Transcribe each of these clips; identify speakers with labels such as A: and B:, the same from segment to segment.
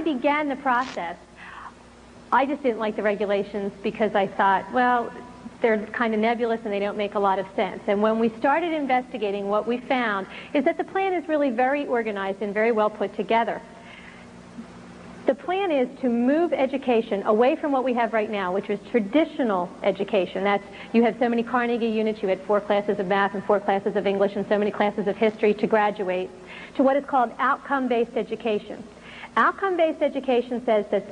A: began the process, I just didn't like the regulations because I thought, well, they're kind of nebulous and they don't make a lot of sense. And when we started investigating, what we found is that the plan is really very organized and very well put together. The plan is to move education away from what we have right now, which is traditional education. That's, you have so many Carnegie units, you had 4 classes of math and 4 classes of English and so many classes of history to graduate, to what is called outcome-based education. Outcome-based education says that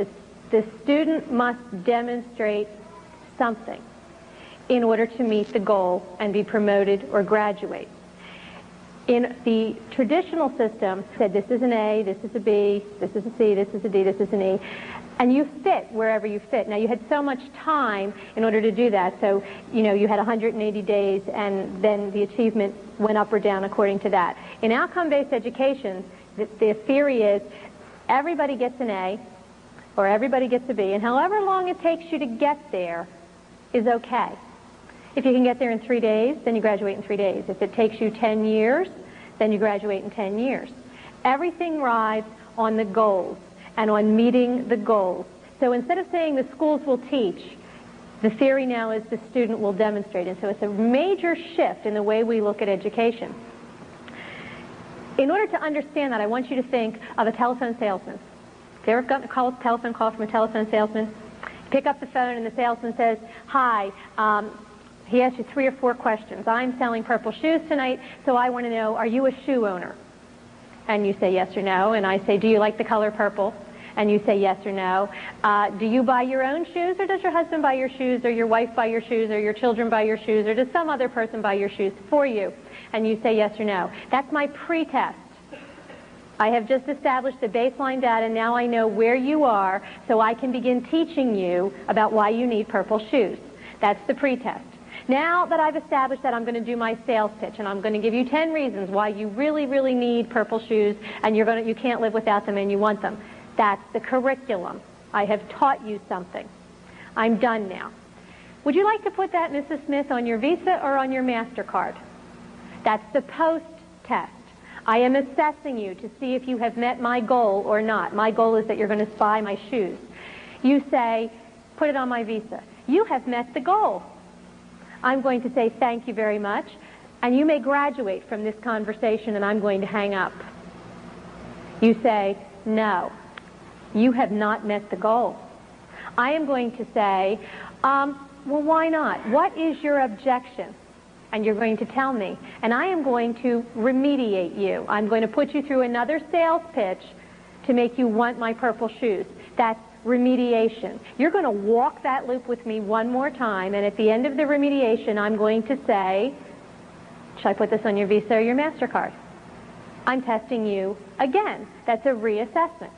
A: the student must demonstrate something in order to meet the goal and be promoted or graduate. In the traditional system, said this is an A, this is a B, this is a C, this is a D, this is an E, and you fit wherever you fit. Now, you had so much time in order to do that, so you had 180 days, and then the achievement went up or down according to that. In outcome-based education, the theory is everybody gets an A or everybody gets a B, and however long it takes you to get there is okay. If you can get there in 3 days, then you graduate in 3 days. If it takes you 10 years, then you graduate in 10 years. Everything rides on the goals and on meeting the goals. So instead of saying the schools will teach, the theory now is the student will demonstrate. And so it's a major shift in the way we look at education. In order to understand that, I want you to think of a telephone salesman. Have you ever gotten a telephone call from a telephone salesman? Pick up the phone and the salesman says, "Hi, he asks you 3 or 4 questions. I'm selling purple shoes tonight, so I want to know, are you a shoe owner?" And you say yes or no. And I say, "Do you like the color purple?" And you say yes or no. "Do you buy your own shoes, or does your husband buy your shoes, or your wife buy your shoes, or your children buy your shoes, or does some other person buy your shoes for you?" And you say yes or no. That's my pre-test. I have just established the baseline data. Now I know where you are, so I can begin teaching you about why you need purple shoes. That's the pre-test. Now that I've established that, I'm going to do my sales pitch, and I'm going to give you 10 reasons why you really, really need purple shoes, and you can't live without them and you want them. That's the curriculum. I have taught you something. I'm done now. Would you like to put that, Mrs. Smith, on your Visa or on your MasterCard? That's the post-test. I am assessing you to see if you have met my goal or not. My goal is that you're going to buy my shoes. You say, "Put it on my Visa." You have met the goal. I'm going to say, "Thank you very much," and you may graduate from this conversation, and I'm going to hang up. You say, "No, you have not met the goal." I am going to say, "Well, why not? What is your objection?" And you're going to tell me, and I am going to remediate you. I'm going to put you through another sales pitch to make you want my purple shoes. That's remediation. You're going to walk that loop with me one more time, and at the end of the remediation, I'm going to say, "Should I put this on your Visa or your MasterCard?" I'm testing you again. That's a reassessment.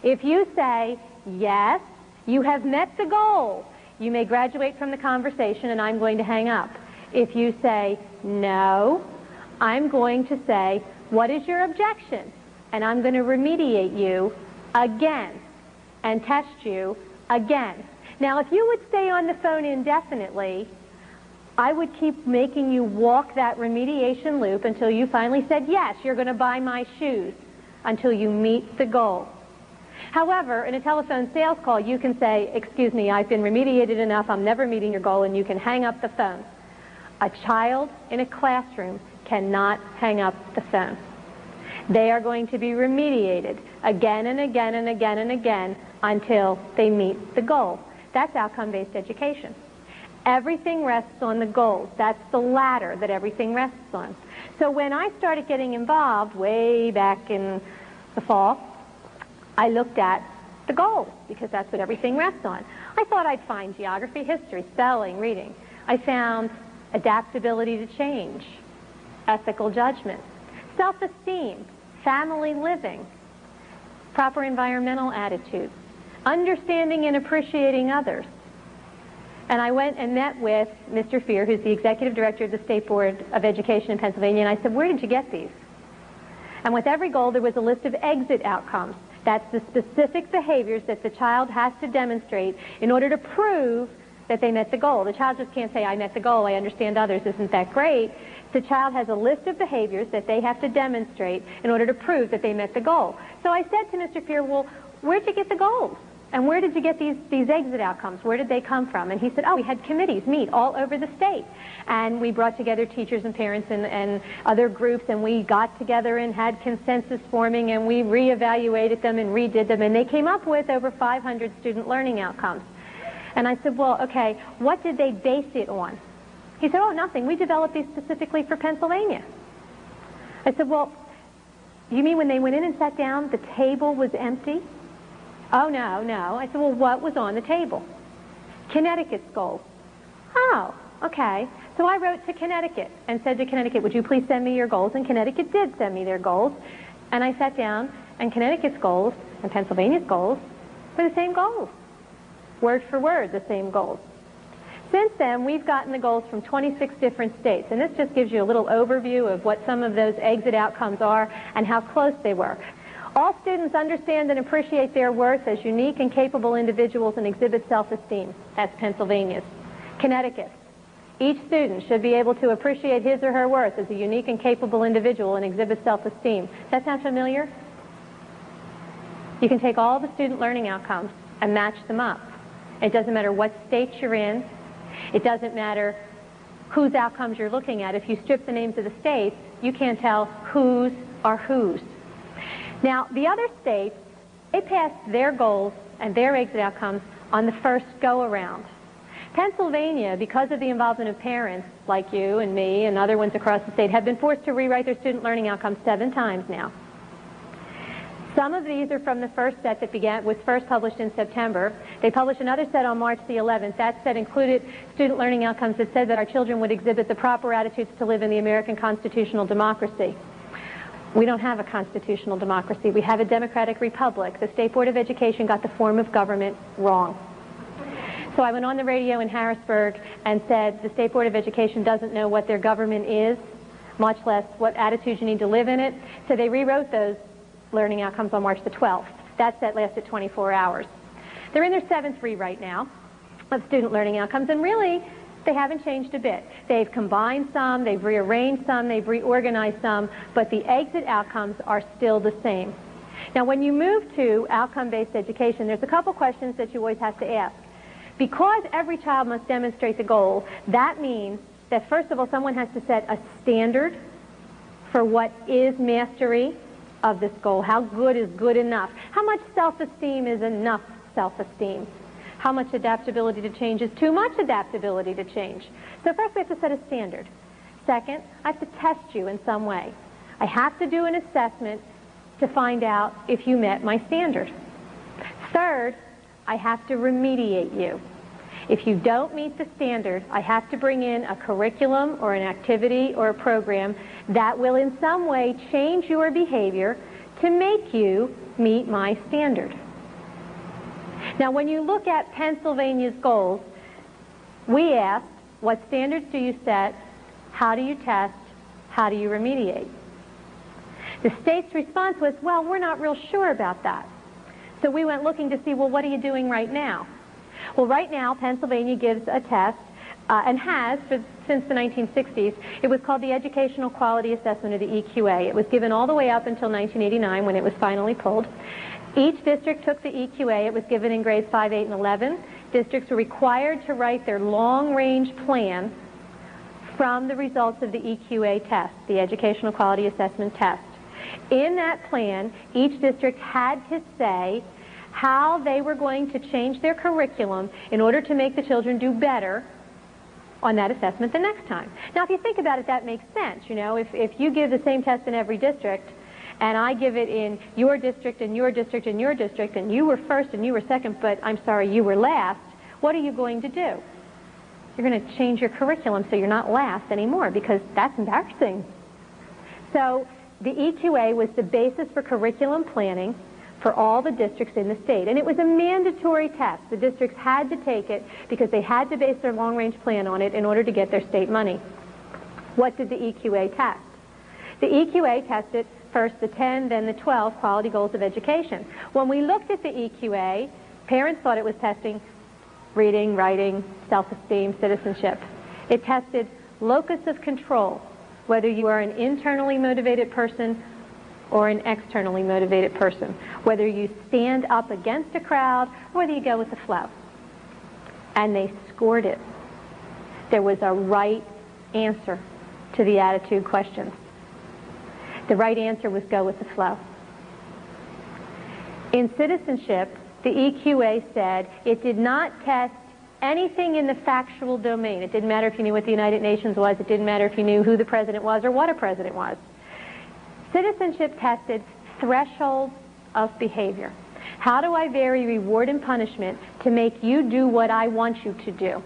A: If you say, "Yes, you have met the goal," you may graduate from the conversation, and I'm going to hang up. If you say, "No," I'm going to say, "What is your objection?" And I'm going to remediate you again and test you again. Now, if you would stay on the phone indefinitely, I would keep making you walk that remediation loop until you finally said, "Yes, you're going to buy my shoes," until you meet the goal. However, in a telephone sales call, you can say, "Excuse me, I've been remediated enough, I'm never meeting your goal," and you can hang up the phone. A child in a classroom cannot hang up the phone. They are going to be remediated again and again and again and again until they meet the goal. That's outcome-based education. Everything rests on the goals. That's the ladder that everything rests on. So when I started getting involved way back in the fall, I looked at the goals because that's what everything rests on. I thought I'd find geography, history, spelling, reading. I found adaptability to change, ethical judgment, self-esteem, family living, proper environmental attitudes, understanding and appreciating others. And I went and met with Mr. Fear, who's the executive director of the State Board of Education in Pennsylvania, and I said, "Where did you get these?" And with every goal, there was a list of exit outcomes. That's the specific behaviors that the child has to demonstrate in order to prove that they met the goal. The child just can't say, "I met the goal, I understand others, isn't that great?" The child has a list of behaviors that they have to demonstrate in order to prove that they met the goal. So I said to Mr. Fear, "Well, where'd you get the goals? And where did you get these exit outcomes? Where did they come from? And he said, oh, we had committees meet all over the state. And we brought together teachers and parents and other groups, and we got together and had consensus forming, and we reevaluated them and redid them, and they came up with over 500 student learning outcomes. And I said, well, okay, what did they base it on? He said, oh, nothing. We developed these specifically for Pennsylvania. I said, well, you mean when they went in and sat down, the table was empty? Oh, no, no. I said, well, what was on the table? Connecticut's goals. Oh, okay. So I wrote to Connecticut and said to Connecticut, would you please send me your goals? And Connecticut did send me their goals. And I sat down, and Connecticut's goals and Pennsylvania's goals were the same goals. Word for word, the same goals. Since then, we've gotten the goals from 26 different states. And this just gives you a little overview of what some of those exit outcomes are and how close they were. All students understand and appreciate their worth as unique and capable individuals and exhibit self-esteem. That's Pennsylvania's. Connecticut. Each student should be able to appreciate his or her worth as a unique and capable individual and exhibit self-esteem. Does that sound familiar? You can take all the student learning outcomes and match them up. It doesn't matter what state you're in. It doesn't matter whose outcomes you're looking at. If you strip the names of the states, you can't tell whose are whose. Now, the other states, they passed their goals and their exit outcomes on the first go-around. Pennsylvania, because of the involvement of parents like you and me and other ones across the state, have been forced to rewrite their student learning outcomes 7 times now. Some of these are from the first set that was first published in September. They published another set on March the 11th. That set included student learning outcomes that said that our children would exhibit the proper attitudes to live in the American constitutional democracy. We don't have a constitutional democracy. We have a democratic republic. The State Board of Education got the form of government wrong. So I went on the radio in Harrisburg and said the State Board of Education doesn't know what their government is, much less what attitudes you need to live in it. So they rewrote those learning outcomes on March the 12th. That set lasted 24 hours. They're in their 7th rewrite now of student learning outcomes, and really they haven't changed a bit. They've combined some, they've rearranged some, they've reorganized some, but the exit outcomes are still the same. Now when you move to outcome-based education, there's a couple questions that you always have to ask. Because every child must demonstrate the goal, that means that first of all someone has to set a standard for what is mastery of this goal. How good is good enough? How much self-esteem is enough self-esteem? How much adaptability to change is too much adaptability to change? So first we have to set a standard. Second, I have to test you in some way. I have to do an assessment to find out if you met my standard. Third, I have to remediate you. If you don't meet the standard, I have to bring in a curriculum or an activity or a program that will in some way change your behavior to make you meet my standard. Now when you look at Pennsylvania's goals, we asked, what standards do you set? How do you test? How do you remediate? The state's response was, well, we're not real sure about that. So we went looking to see, well, what are you doing right now? Well, right now, Pennsylvania gives a test, and has since the 1960s. It was called the Educational Quality Assessment, or the EQA. It was given all the way up until 1989 when it was finally pulled. Each district took the EQA. It was given in grades 5, 8, and 11. Districts were required to write their long-range plan from the results of the EQA test, the Educational Quality Assessment test. In that plan, each district had to say how they were going to change their curriculum in order to make the children do better on that assessment the next time. Now, if you think about it, that makes sense. You know, if you give the same test in every district, and I give it in your district and your district and your district, and you were first and you were second, but I'm sorry, you were last, what are you going to do? You're going to change your curriculum so you're not last anymore, because that's embarrassing. So the EQA was the basis for curriculum planning for all the districts in the state. And it was a mandatory test. The districts had to take it because they had to base their long-range plan on it in order to get their state money. What did the EQA test? The EQA tested first the 10, then the 12 quality goals of education. When we looked at the EQA, parents thought it was testing reading, writing, self-esteem, citizenship. It tested locus of control, whether you are an internally motivated person or an externally motivated person, whether you stand up against a crowd or whether you go with the flow. And they scored it. There was a right answer to the attitude questions. The right answer was go with the flow. In citizenship, the EQA said it did not test anything in the factual domain. It didn't matter if you knew what the United Nations was. It didn't matter if you knew who the president was or what a president was. Citizenship tested thresholds of behavior. How do I vary reward and punishment to make you do what I want you to do?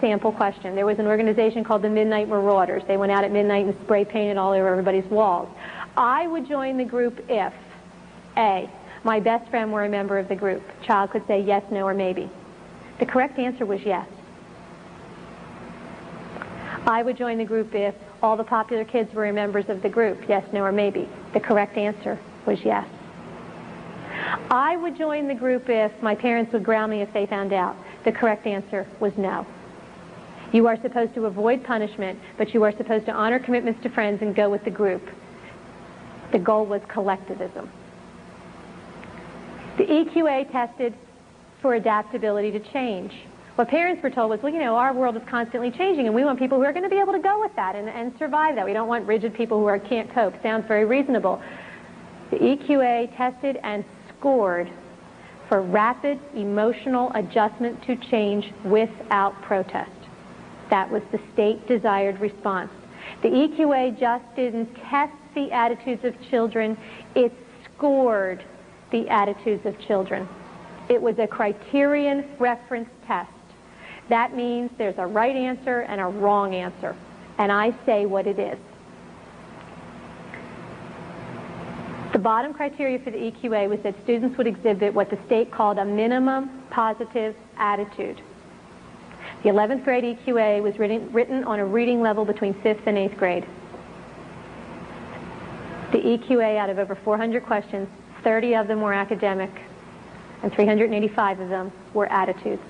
A: Sample question. There was an organization called the Midnight Marauders. They went out at midnight and spray painted all over everybody's walls. I would join the group if A, my best friend were a member of the group. Child could say yes, no, or maybe. The correct answer was yes. I would join the group if all the popular kids were members of the group. Yes, no, or maybe. The correct answer was yes. I would join the group if my parents would ground me if they found out. The correct answer was no. You are supposed to avoid punishment, but you are supposed to honor commitments to friends and go with the group. The goal was collectivism. The EQA tested for adaptability to change. What parents were told was, well, you know, our world is constantly changing, and we want people who are going to be able to go with that and survive that. We don't want rigid people who can't cope. Sounds very reasonable. The EQA tested and scored for rapid emotional adjustment to change without protest. That was the state-desired response. The EQA just didn't test the attitudes of children, it scored the attitudes of children. It was a criterion reference test. That means there's a right answer and a wrong answer, and I say what it is. The bottom criteria for the EQA was that students would exhibit what the state called a minimum positive attitude. The 11th grade EQA was written on a reading level between 5th and 8th grade. The EQA, out of over 400 questions, 30 of them were academic, and 385 of them were attitudes.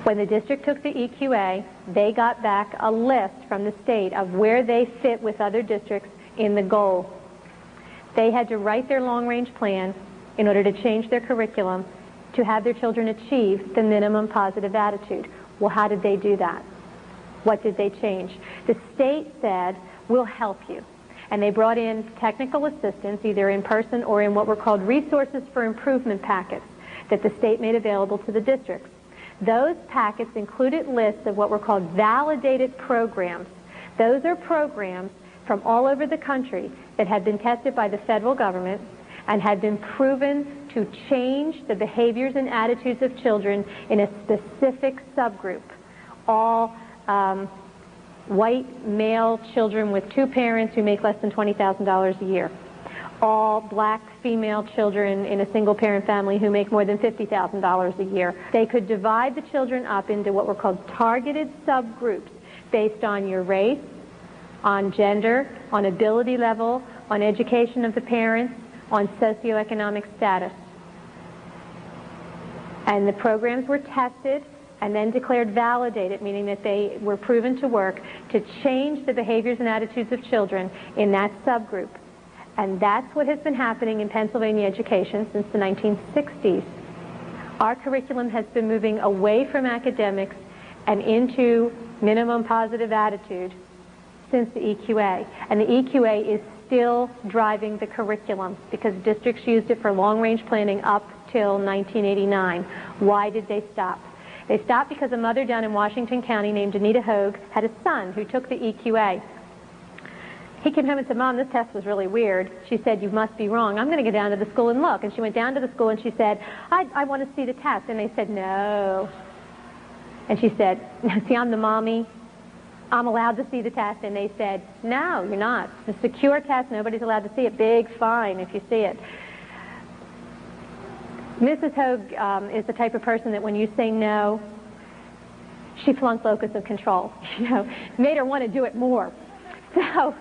A: When the district took the EQA, they got back a list from the state of where they fit with other districts in the goal. They had to write their long-range plan in order to change their curriculum to have their children achieve the minimum positive attitude. Well, how did they do that? What did they change? The state said, we'll help you. And they brought in technical assistance, either in person or in what were called resources for improvement packets that the state made available to the districts. Those packets included lists of what were called validated programs. Those are programs from all over the country that had been tested by the federal government and had been proven to change the behaviors and attitudes of children in a specific subgroup. All white male children with two parents who make less than $20,000 a year. All black female children in a single parent family who make more than $50,000 a year. They could divide the children up into what were called targeted subgroups based on your race, on gender, on ability level, on education of the parents, on socioeconomic status. And the programs were tested and then declared validated, meaning that they were proven to work to change the behaviors and attitudes of children in that subgroup. And that's what has been happening in Pennsylvania education since the 1960s. Our curriculum has been moving away from academics and into minimum positive attitude since the EQA. And the EQA is still driving the curriculum because districts used it for long-range planning up till 1989. Why did they stop? They stopped because a mother down in Washington County named Anita Hogue had a son who took the EQA. He came home and said, Mom, this test was really weird. She said, you must be wrong. I'm going to go down to the school and look. And she went down to the school and she said, I want to see the test. And they said, no. And she said, see, I'm the mommy. I'm allowed to see the test. And they said, no, you're not. It's a secure test. Nobody's allowed to see it. Big fine if you see it. Mrs. Hogue is the type of person that when you say no, she flunked locus of control. You know, made her want to do it more. So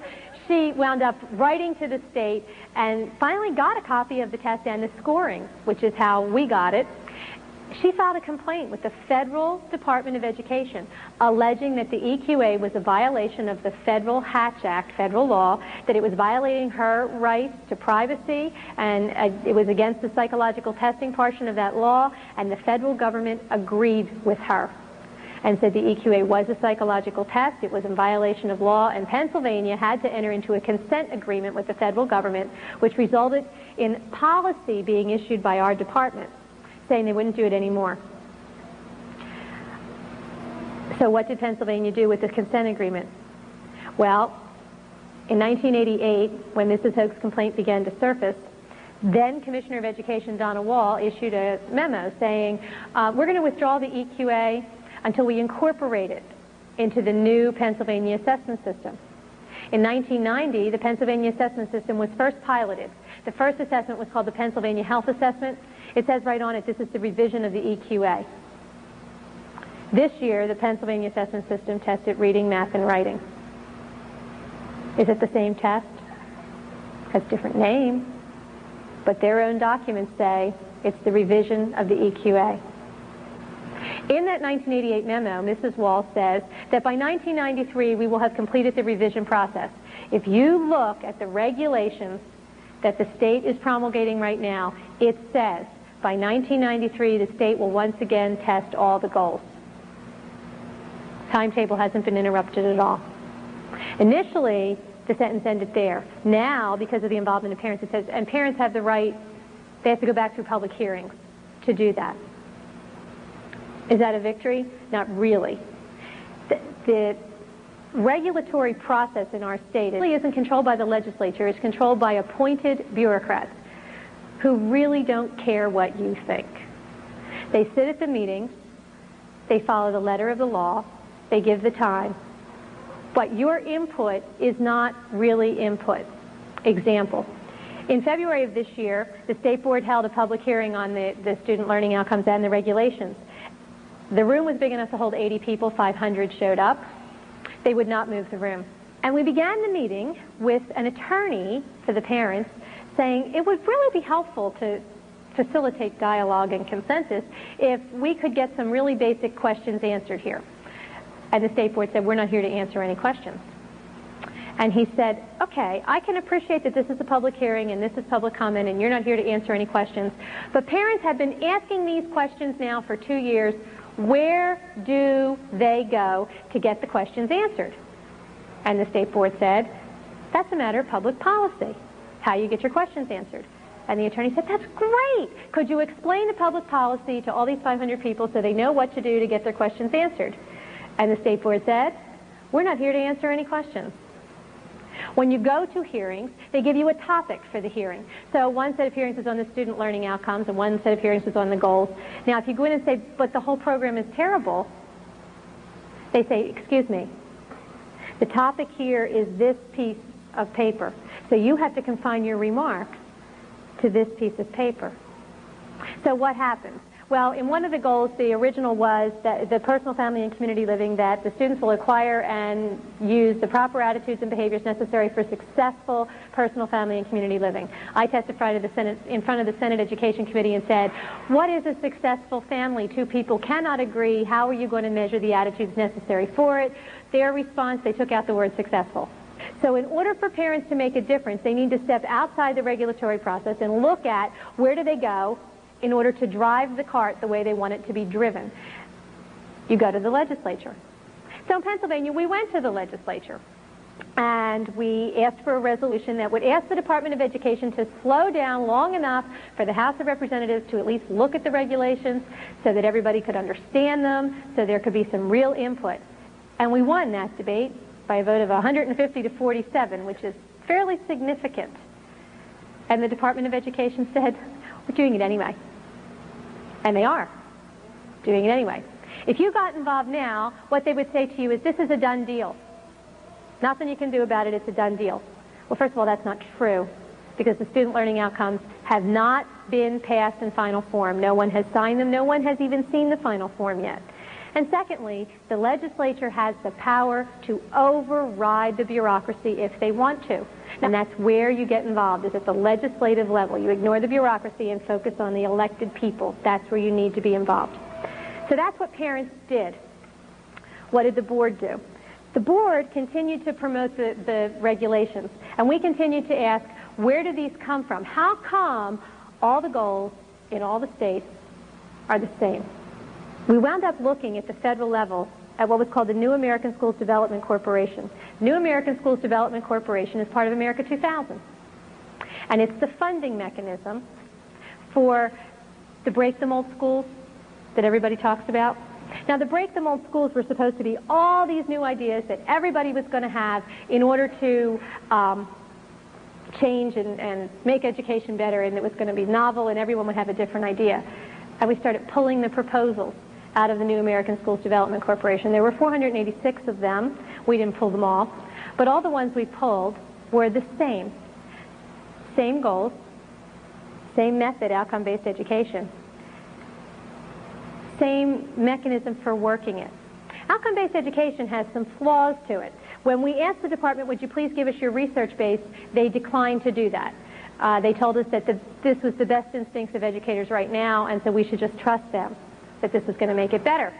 A: she wound up writing to the state and finally got a copy of the test and the scoring, which is how we got it. She filed a complaint with the Federal Department of Education alleging that the EQA was a violation of the Federal Hatch Act, federal law, that it was violating her rights to privacy, and it was against the psychological testing portion of that law, and the federal government agreed with her and said the EQA was a psychological test, it was in violation of law, and Pennsylvania had to enter into a consent agreement with the federal government, which resulted in policy being issued by our department saying they wouldn't do it anymore. So what did Pennsylvania do with the consent agreement? Well, in 1988, when Mrs. Hoke's complaint began to surface, then Commissioner of Education Donna Wall issued a memo saying, we're going to withdraw the EQA until we incorporate it into the new Pennsylvania assessment system. In 1990, the Pennsylvania assessment system was first piloted. The first assessment was called the Pennsylvania Health Assessment. It says right on it, this is the revision of the EQA. This year, the Pennsylvania assessment system tested reading, math, and writing. Is it the same test? Has a different name, but their own documents say it's the revision of the EQA. In that 1988 memo, Mrs. Wall says that by 1993 we will have completed the revision process. If you look at the regulations that the state is promulgating right now, it says by 1993 the state will once again test all the goals. Timetable hasn't been interrupted at all. Initially, the sentence ended there. Now, because of the involvement of parents, it says, and parents have the right, they have to go back through public hearings to do that. Is that a victory? Not really. The regulatory process in our state really isn't controlled by the legislature. It's controlled by appointed bureaucrats who really don't care what you think. They sit at the meetings, they follow the letter of the law, they give the time, but your input is not really input. Example, in February of this year, the State Board held a public hearing on the student learning outcomes and the regulations. The room was big enough to hold 80 people, 500 showed up. They would not move the room. And we began the meeting with an attorney for the parents saying it would really be helpful to facilitate dialogue and consensus if we could get some really basic questions answered here. And the State Board said, we're not here to answer any questions. And he said, okay, I can appreciate that this is a public hearing and this is public comment and you're not here to answer any questions, but parents have been asking these questions now for 2 years. Where do they go to get the questions answered? And the State Board said, that's a matter of public policy, how you get your questions answered. And the attorney said, that's great. Could you explain the public policy to all these 500 people so they know what to do to get their questions answered? And the State Board said, we're not here to answer any questions. When you go to hearings, they give you a topic for the hearing. So one set of hearings is on the student learning outcomes and one set of hearings is on the goals. Now if you go in and say, but the whole program is terrible, they say, excuse me, the topic here is this piece of paper. So you have to confine your remarks to this piece of paper. So what happens? Well, in one of the goals, the original was that the personal, family, and community living, that the students will acquire and use the proper attitudes and behaviors necessary for successful personal, family, and community living. I testified to the Senate, in front of the Senate Education Committee and said, what is a successful family? Two people cannot agree. How are you going to measure the attitudes necessary for it? Their response, they took out the word successful. So in order for parents to make a difference, they need to step outside the regulatory process and look at where do they go in order to drive the cart the way they want it to be driven. You go to the legislature. So in Pennsylvania, we went to the legislature and we asked for a resolution that would ask the Department of Education to slow down long enough for the House of Representatives to at least look at the regulations so that everybody could understand them, so there could be some real input. And we won that debate by a vote of 150 to 47, which is fairly significant. And the Department of Education said, we're doing it anyway. And they are doing it anyway. If you got involved now, what they would say to you is, this is a done deal. Nothing you can do about it, it's a done deal. Well, first of all, that's not true, because the student learning outcomes have not been passed in final form. No one has signed them. No one has even seen the final form yet. And secondly, the legislature has the power to override the bureaucracy if they want to. And that's where you get involved, is at the legislative level. You ignore the bureaucracy and focus on the elected people. That's where you need to be involved. So that's what parents did. What did the board do? The board continued to promote the regulations. And we continued to ask, where do these come from? How come all the goals in all the states are the same? We wound up looking at the federal level at what was called the New American Schools Development Corporation. New American Schools Development Corporation is part of America 2000. And it's the funding mechanism for the Break the Mold schools that everybody talks about. Now, the Break the Mold schools were supposed to be all these new ideas that everybody was going to have in order to change and make education better, and it was going to be novel and everyone would have a different idea. And we started pulling the proposals out of the New American Schools Development Corporation. There were 486 of them. We didn't pull them all. But all the ones we pulled were the same. Same goals, same method, outcome-based education, same mechanism for working it. Outcome-based education has some flaws to it. When we asked the department, would you please give us your research base, they declined to do that. They told us that this was the best instincts of educators right now, and so we should just trust them that this was going to make it better.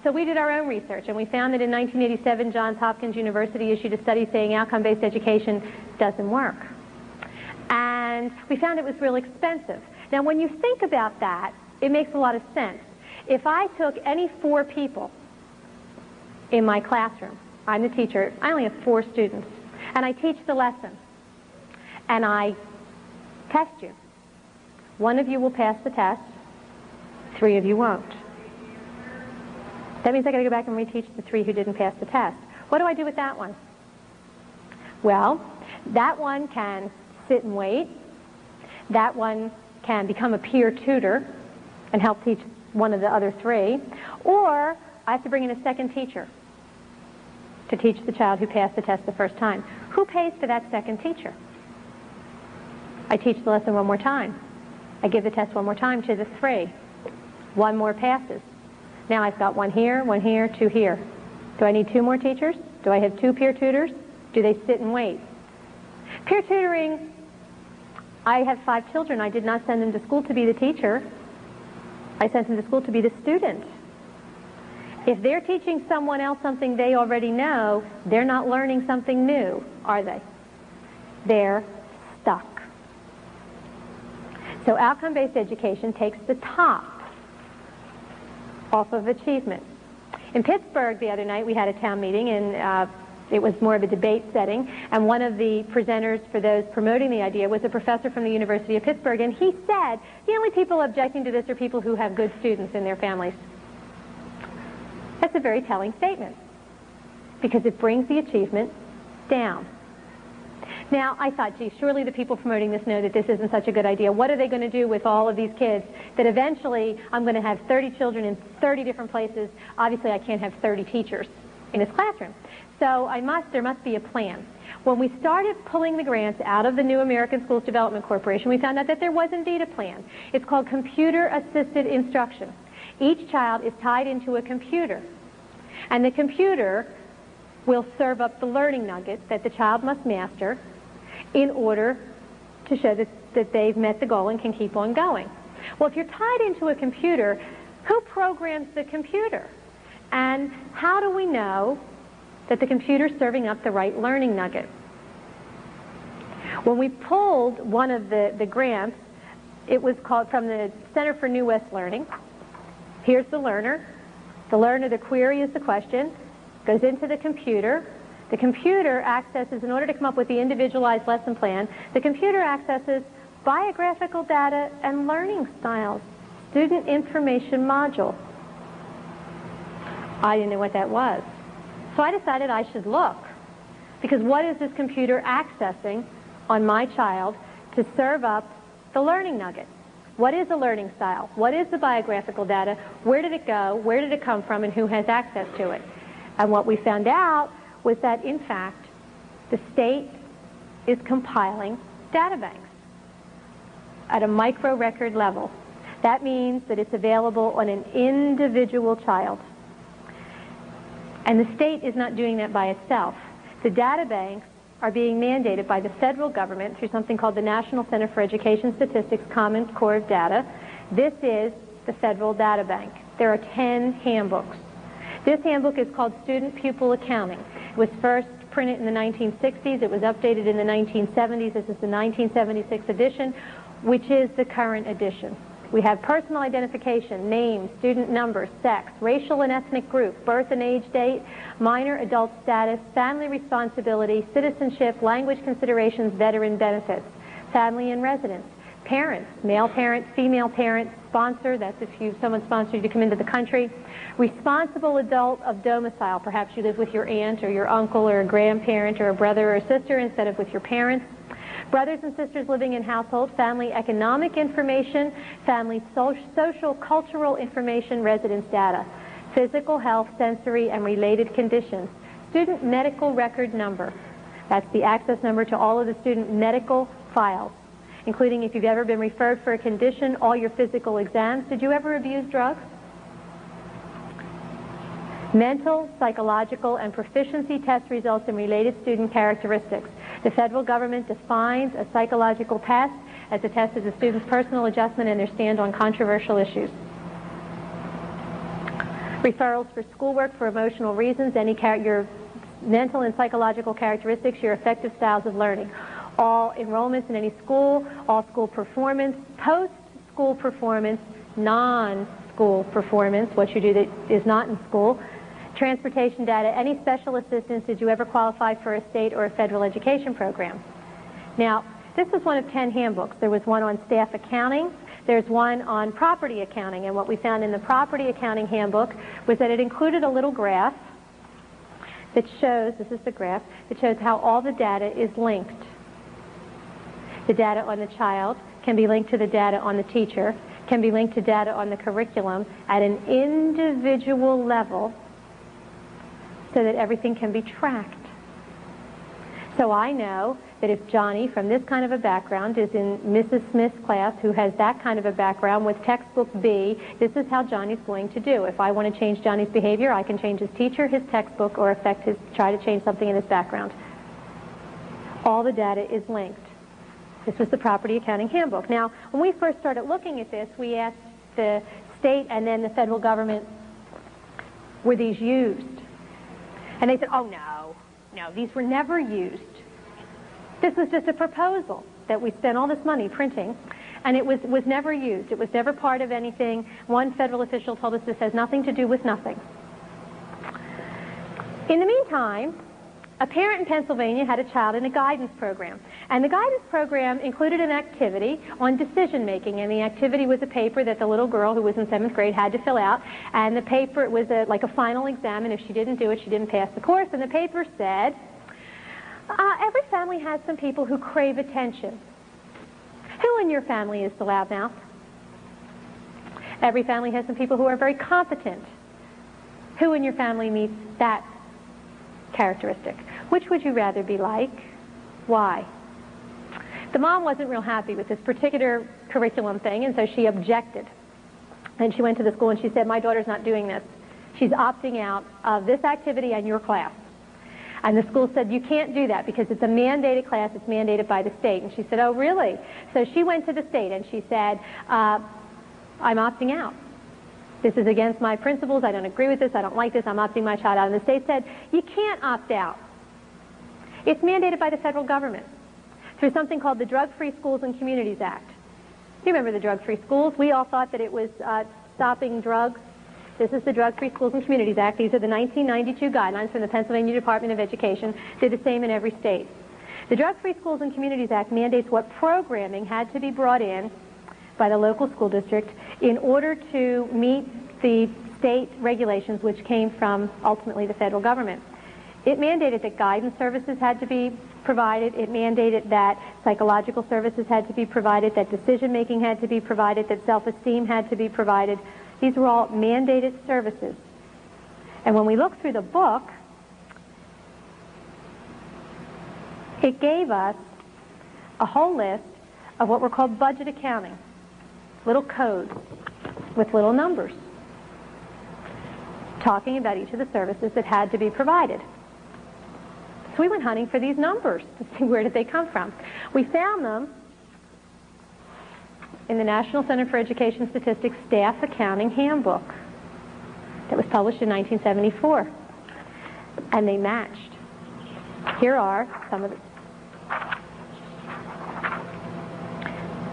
A: So we did our own research, and we found that in 1987, Johns Hopkins University issued a study saying outcome-based education doesn't work. And we found it was real expensive. Now, when you think about that, it makes a lot of sense. If I took any 4 people in my classroom, I'm the teacher, I only have 4 students, and I teach the lesson, and I test you. 1 of you will pass the test, 3 of you won't. That means I got to go back and reteach the 3 who didn't pass the test. What do I do with that one? Well, that one can sit and wait. That one can become a peer tutor and help teach one of the other 3. Or I have to bring in a second teacher to teach the child who passed the test the first time. Who pays for that second teacher? I teach the lesson one more time. I give the test one more time to the 3. 1 more passes. Now I've got 1 here, 2 here. Do I need 2 more teachers? Do I have 2 peer tutors? Do they sit and wait? Peer tutoring, I have 5 children. I did not send them to school to be the teacher. I sent them to school to be the student. If they're teaching someone else something they already know, they're not learning something new, are they? They're stuck. So outcome-based education takes the top off of achievement. In Pittsburgh the other night we had a town meeting, and it was more of a debate setting, and one of the presenters for those promoting the idea was a professor from the University of Pittsburgh, and he said the only people objecting to this are people who have good students in their families. That's a very telling statement, because it brings the achievement down. Now, I thought, gee, surely the people promoting this know that this isn't such a good idea. What are they going to do with all of these kids that eventually I'm going to have 30 children in 30 different places? Obviously, I can't have 30 teachers in this classroom. So there must be a plan. When we started pulling the grants out of the New American Schools Development Corporation, we found out that there was indeed a plan. It's called computer-assisted instruction. Each child is tied into a computer, and the computer will serve up the learning nuggets that the child must master in order to show that they've met the goal and can keep on going. Well, if you're tied into a computer, who programs the computer? And how do we know that the computer's serving up the right learning nugget? When we pulled one of the grants, it was called from the Center for New West Learning. Here's the learner. The query is the question, goes into the computer. The computer accesses, in order to come up with the individualized lesson plan, the computer accesses biographical data and learning styles, student information module. I didn't know what that was. So I decided I should look, because what is this computer accessing on my child to serve up the learning nugget? What is a learning style? What is the biographical data? Where did it go? Where did it come from? And who has access to it? And what we found out was that, in fact, the state is compiling data banks at a micro record level. That means that it's available on an individual child. And the state is not doing that by itself. The data banks are being mandated by the federal government through something called the National Center for Education Statistics Common Core of Data. This is the federal data bank. There are 10 handbooks. This handbook is called Student Pupil Accounting. It was first printed in the 1960s. It was updated in the 1970s. This is the 1976 edition, which is the current edition. We have personal identification, name, student number, sex, racial and ethnic group, birth and age date, minor adult status, family responsibility, citizenship, language considerations, veteran benefits, family and residence, parents, male parent, female parent, sponsor, that's if someone sponsored you to come into the country, responsible adult of domicile, perhaps you live with your aunt or your uncle or a grandparent or a brother or a sister instead of with your parents, brothers and sisters living in household, family economic information, family social cultural information, residence data, physical health, sensory and related conditions, student medical record number. That's the access number to all of the student medical files, including if you've ever been referred for a condition, all your physical exams. Did you ever abuse drugs? Mental, psychological, and proficiency test results and related student characteristics. The federal government defines a psychological test as a test of the student's personal adjustment and their stand on controversial issues. Referrals for schoolwork for emotional reasons, your mental and psychological characteristics, your effective styles of learning. All enrollments in any school, all school performance, post-school performance, non-school performance, what you do that is not in school, transportation data, any special assistance, did you ever qualify for a state or a federal education program? Now, this was one of 10 handbooks. There was one on staff accounting, there's one on property accounting, and what we found in the property accounting handbook was that it included a little graph that shows, this is the graph, that shows how all the data is linked. The data on the child can be linked to the data on the teacher, can be linked to data on the curriculum at an individual level, so that everything can be tracked. So I know that if Johnny from this kind of a background is in Mrs. Smith's class who has that kind of a background with textbook B, this is how Johnny's going to do. If I want to change Johnny's behavior, I can change his teacher, his textbook, or try to change something in his background. All the data is linked. This was the property accounting handbook. Now, when we first started looking at this, we asked the state and then the federal government, were these used? And they said, oh, no, these were never used. This was just a proposal that we spent all this money printing, and it was never used. It was never part of anything. One federal official told us this has nothing to do with nothing. In the meantime, a parent in Pennsylvania had a child in a guidance program, and the guidance program included an activity on decision making, and the activity was a paper that the little girl who was in 7th grade had to fill out, and the paper, it was like a final exam, and if she didn't do it, she didn't pass the course, and the paper said, every family has some people who crave attention. Who in your family is the loudmouth? Every family has some people who are very competent. Who in your family meets that characteristic? Which would you rather be like? Why? The mom wasn't real happy with this particular curriculum thing, and so she objected. And she went to the school and she said, my daughter's not doing this. She's opting out of this activity and your class. And the school said, you can't do that because it's a mandated class, it's mandated by the state. And she said, oh, really? So she went to the state and she said, I'm opting out. This is against my principles, I don't agree with this, I don't like this, I'm opting my child out. And the state said, you can't opt out. It's mandated by the federal government through something called the Drug-Free Schools and Communities Act. You remember the Drug-Free Schools? We all thought that it was stopping drugs. This is the Drug-Free Schools and Communities Act. These are the 1992 guidelines from the Pennsylvania Department of Education. They're the same in every state. The Drug-Free Schools and Communities Act mandates what programming had to be brought in by the local school district in order to meet the state regulations which came from ultimately the federal government. It mandated that guidance services had to be provided. It mandated that psychological services had to be provided, that decision-making had to be provided, that self-esteem had to be provided. These were all mandated services. And when we look through the book, it gave us a whole list of what were called budget accounting. little codes with little numbers talking about each of the services that had to be provided. So we went hunting for these numbers to see where did they come from. We found them in the National Center for Education Statistics Staff Accounting Handbook that was published in 1974. And they matched. Here are some of the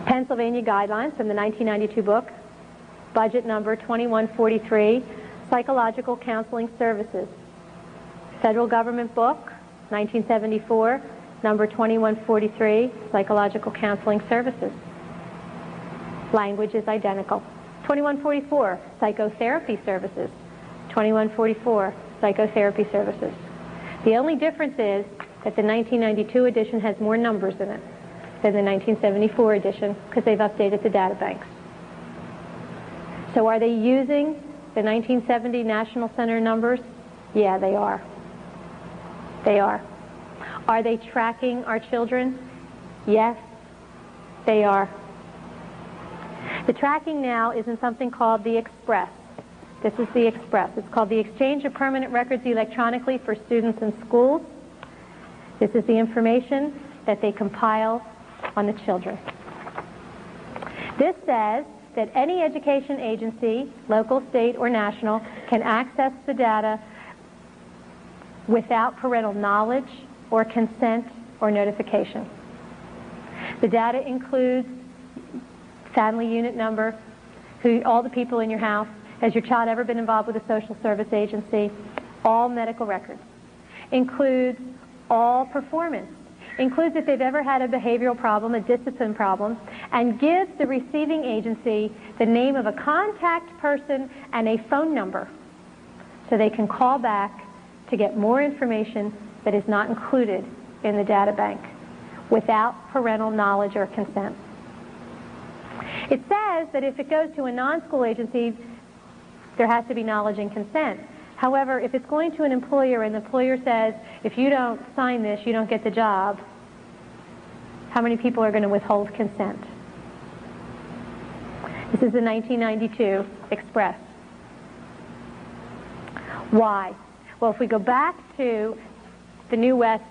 A: Pennsylvania guidelines from the 1992 book, budget number 2143, Psychological Counseling Services. Federal government book, 1974, number 2143, Psychological Counseling Services. Language is identical. 2144, Psychotherapy Services. 2144, Psychotherapy Services. The only difference is that the 1992 edition has more numbers in it than the 1974 edition because they've updated the data banks. So are they using the 1970 National Center numbers? Yeah, they are. They are. Are they tracking our children? Yes, they are. The tracking now is in something called the Express. This is the Express. It's called the Exchange of Permanent Records Electronically for Students in Schools. This is the information that they compile on the children. This says that any education agency, local, state, or national, can access the data without parental knowledge or consent or notification. The data includes family unit number, all the people in your house, has your child ever been involved with a social service agency, all medical records, includes all performance, includes if they've ever had a behavioral problem, a discipline problem, and gives the receiving agency the name of a contact person and a phone number so they can call back to get more information that is not included in the data bank without parental knowledge or consent. It says that if it goes to a non-school agency, there has to be knowledge and consent. However, if it's going to an employer and the employer says, if you don't sign this, you don't get the job, how many people are going to withhold consent? This is the 1992 Express. Why? Well, if we go back to the New West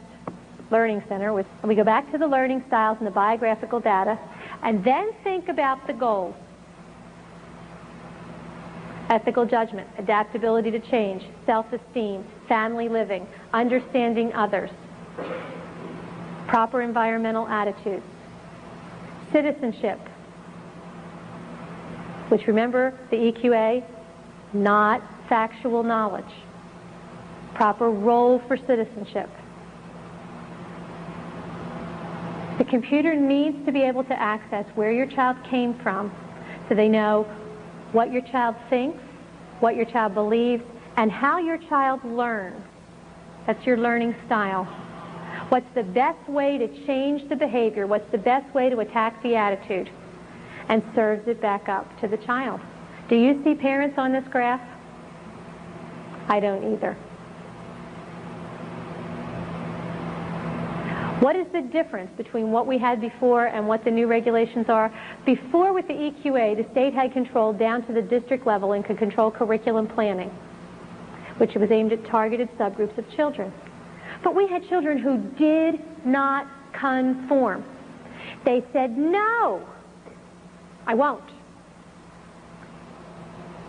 A: Learning Center, we go back to the learning styles and the biographical data, and then think about the goals. Ethical judgment, adaptability to change, self-esteem, family living, understanding others, proper environmental attitudes, citizenship, which, remember, the EQA, not factual knowledge, proper role for citizenship. The computer needs to be able to access where your child came from so they know what your child thinks, what your child believes, and how your child learns. That's your learning style. What's the best way to change the behavior? What's the best way to attack the attitude? And serves it back up to the child. Do you see parents on this graph? I don't either. What is the difference between what we had before and what the new regulations are? Before, with the EQA, the state had control down to the district level and could control curriculum planning, which was aimed at targeted subgroups of children. But we had children who did not conform. They said, no, I won't.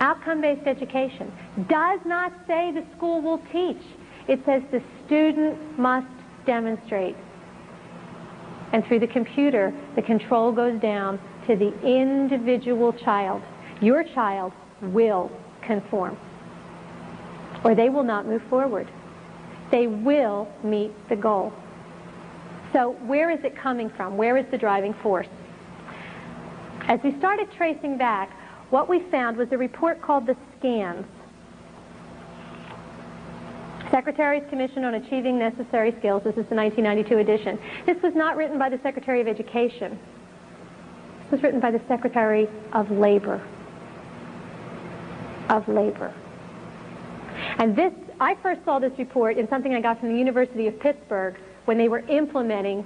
A: Outcome-based education does not say the school will teach. It says the student must demonstrate. And through the computer, the control goes down to the individual child. Your child will conform, or they will not move forward. They will meet the goal. So where is it coming from? Where is the driving force? As we started tracing back, what we found was a report called the SCANS, Secretary's Commission on Achieving Necessary Skills. This is the 1992 edition. This was not written by the Secretary of Education. This was written by the Secretary of Labor. And this, I first saw this report in something I got from the University of Pittsburgh when they were implementing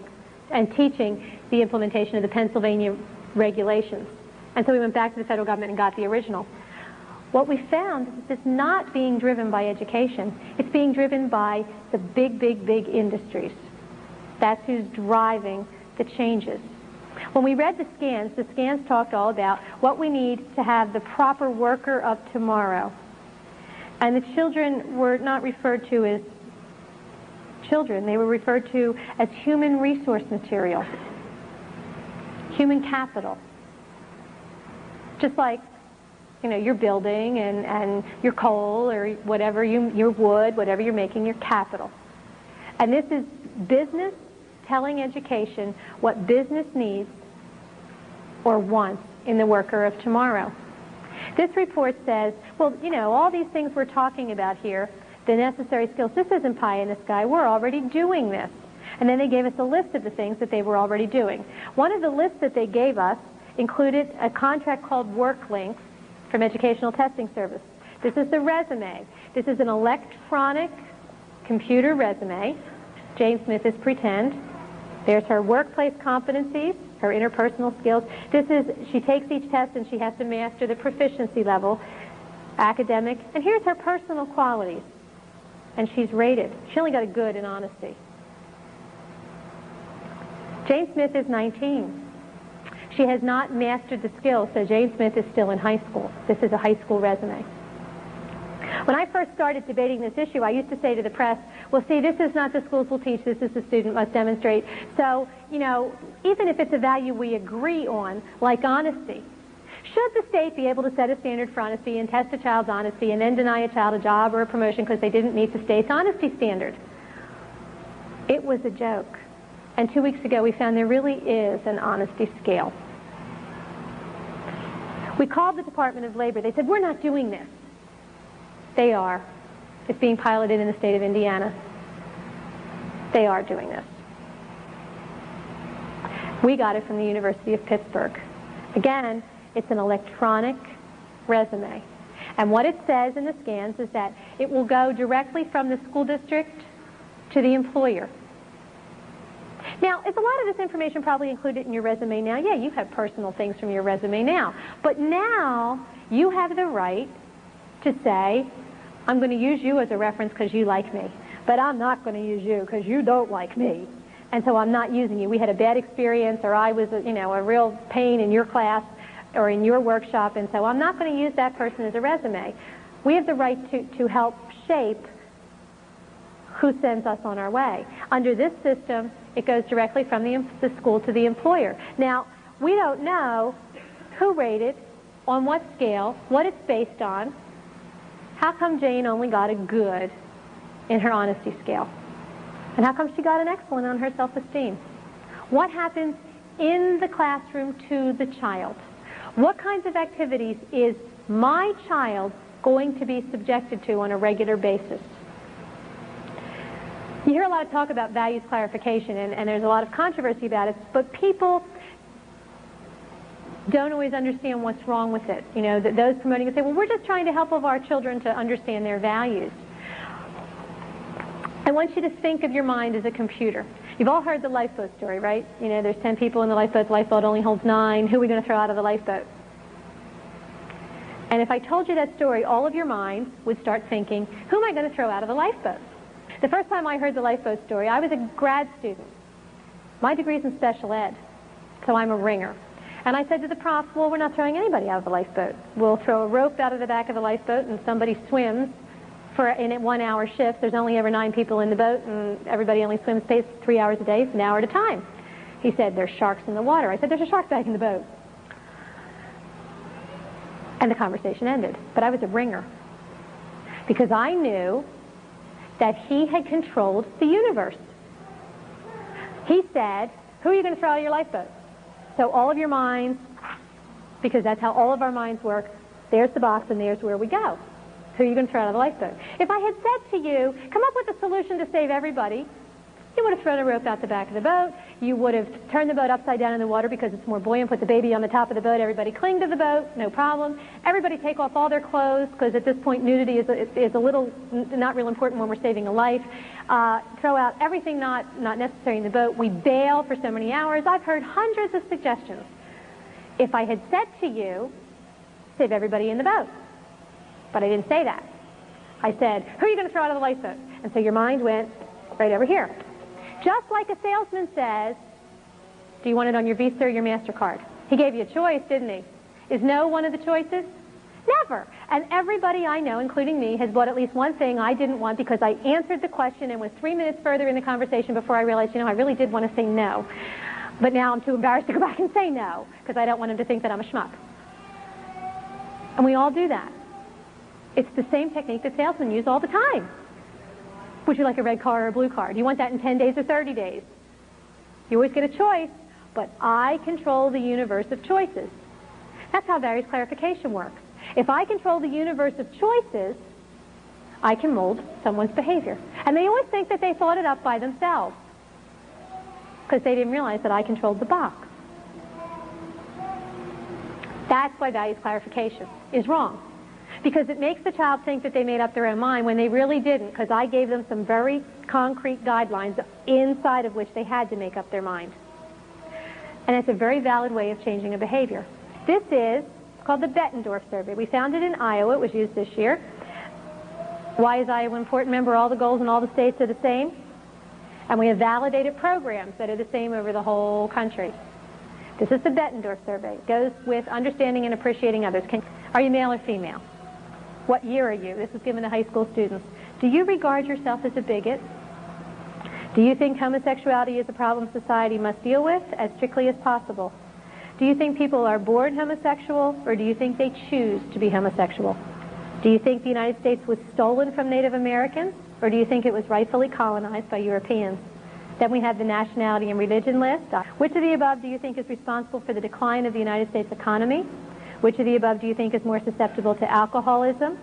A: and teaching the implementation of the Pennsylvania regulations. And so we went back to the federal government and got the original. What we found is that it's not being driven by education. It's being driven by the big, big, big industries. That's who's driving the changes. When we read the scans talked all about what we need to have the proper worker of tomorrow. And the children were not referred to as children. They were referred to as human resource material, human capital. Just like, you know, your building and your coal or whatever, your wood, whatever you're making, your capital. And this is business telling education what business needs or wants in the worker of tomorrow. This report says, well, you know, all these things we're talking about here, the necessary skills, this isn't pie in the sky. We're already doing this. And then they gave us a list of the things that they were already doing. One of the lists that they gave us included a contract called Work Links from Educational Testing Service. This is the resume. This is an electronic computer resume. Jane Smith is pretend. There's her workplace competencies, her interpersonal skills. She takes each test and she has to master the proficiency level, academic, and here's her personal qualities. And she's rated. She only got a good in honesty. Jane Smith is 19. She has not mastered the skills, so Jane Smith is still in high school. This is a high school resume. When I first started debating this issue, I used to say to the press, well, see, this is not the schools will teach, this is the student must demonstrate. So, you know, even if it's a value we agree on, like honesty, should the state be able to set a standard for honesty and test a child's honesty and then deny a child a job or a promotion because they didn't meet the state's honesty standard? It was a joke. And 2 weeks ago, we found there really is an honesty scale. We called the Department of Labor. They said, we're not doing this. They are. It's being piloted in the state of Indiana. They are doing this. We got it from the University of Pittsburgh. Again, it's an electronic resume. And what it says in the scans is that it will go directly from the school district to the employer. Now, is a lot of this information probably included in your resume now? Yeah, you have personal things from your resume now. But now, you have the right to say, I'm going to use you as a reference because you like me. But I'm not going to use you because you don't like me. And so I'm not using you. We had a bad experience, or I was a real pain in your class or in your workshop, and so I'm not going to use that person as a resume. We have the right to help shape who sends us on our way. Under this system, it goes directly from the school to the employer. Now, we don't know who rated, on what scale, what it's based on. How come Jane only got a good in her honesty scale? And how come she got an excellent on her self-esteem? What happens in the classroom to the child? What kinds of activities is my child going to be subjected to on a regular basis? You hear a lot of talk about values clarification, and there's a lot of controversy about it, but people don't always understand what's wrong with it. You know, those promoting it say, well, we're just trying to help our children to understand their values. I want you to think of your mind as a computer. You've all heard the lifeboat story, right? You know, there's 10 people in the lifeboat only holds 9. Who are we going to throw out of the lifeboat? And if I told you that story, all of your minds would start thinking, who am I going to throw out of the lifeboat? The first time I heard the lifeboat story, I was a grad student. My degree's in special ed, so I'm a ringer. And I said to the prof, well, we're not throwing anybody out of the lifeboat. We'll throw a rope out of the back of the lifeboat and somebody swims in a 1-hour shift. There's only ever 9 people in the boat and everybody only swims 3 hours a day, an hour at a time. He said, there's sharks in the water. I said, there's a shark bag in the boat. And the conversation ended. But I was a ringer because I knew that he had controlled the universe. He said, who are you going to throw out of your lifeboat? So all of your minds, because that's how all of our minds work, there's the box and there's where we go. Who are you going to throw out of the lifeboat? If I had said to you, come up with a solution to save everybody, you would have thrown a rope out the back of the boat. You would have turned the boat upside down in the water because it's more buoyant, put the baby on the top of the boat, everybody cling to the boat, no problem. Everybody take off all their clothes because at this point nudity is a little not real important when we're saving a life. Throw out everything not necessary in the boat. We bail for so many hours. I've heard hundreds of suggestions. If I had said to you, save everybody in the boat, but I didn't say that. I said, who are you going to throw out of the lifeboat? And so your mind went right over here. Just like a salesman says, do you want it on your Visa or your MasterCard? He gave you a choice, didn't he? Is no one of the choices? Never. And everybody I know, including me, has bought at least one thing I didn't want because I answered the question and was 3 minutes further in the conversation before I realized, I really did want to say no. But now I'm too embarrassed to go back and say no because I don't want him to think that I'm a schmuck. And we all do that. It's the same technique that salesmen use all the time. Would you like a red car or a blue car? Do you want that in 10 days or 30 days? You always get a choice, but I control the universe of choices. That's how various clarification works. If I control the universe of choices, I can mold someone's behavior. And they always think that they thought it up by themselves because they didn't realize that I controlled the box. That's why values clarification is wrong. Because it makes the child think that they made up their own mind when they really didn't, because I gave them some very concrete guidelines inside of which they had to make up their mind. And it's a very valid way of changing a behavior. This is called the Bettendorf survey. We found it in Iowa. It was used this year. Why is Iowa important? Remember, all the goals in all the states are the same. And we have validated programs that are the same over the whole country. This is the Bettendorf survey. It goes with understanding and appreciating others. Are you male or female? What year are you? This was given to high school students. Do you regard yourself as a bigot? Do you think homosexuality is a problem society must deal with as strictly as possible? Do you think people are born homosexual, or do you think they choose to be homosexual? Do you think the United States was stolen from Native Americans, or do you think it was rightfully colonized by Europeans? Then we have the nationality and religion list. Which of the above do you think is responsible for the decline of the United States economy? Which of the above do you think is more susceptible to alcoholism?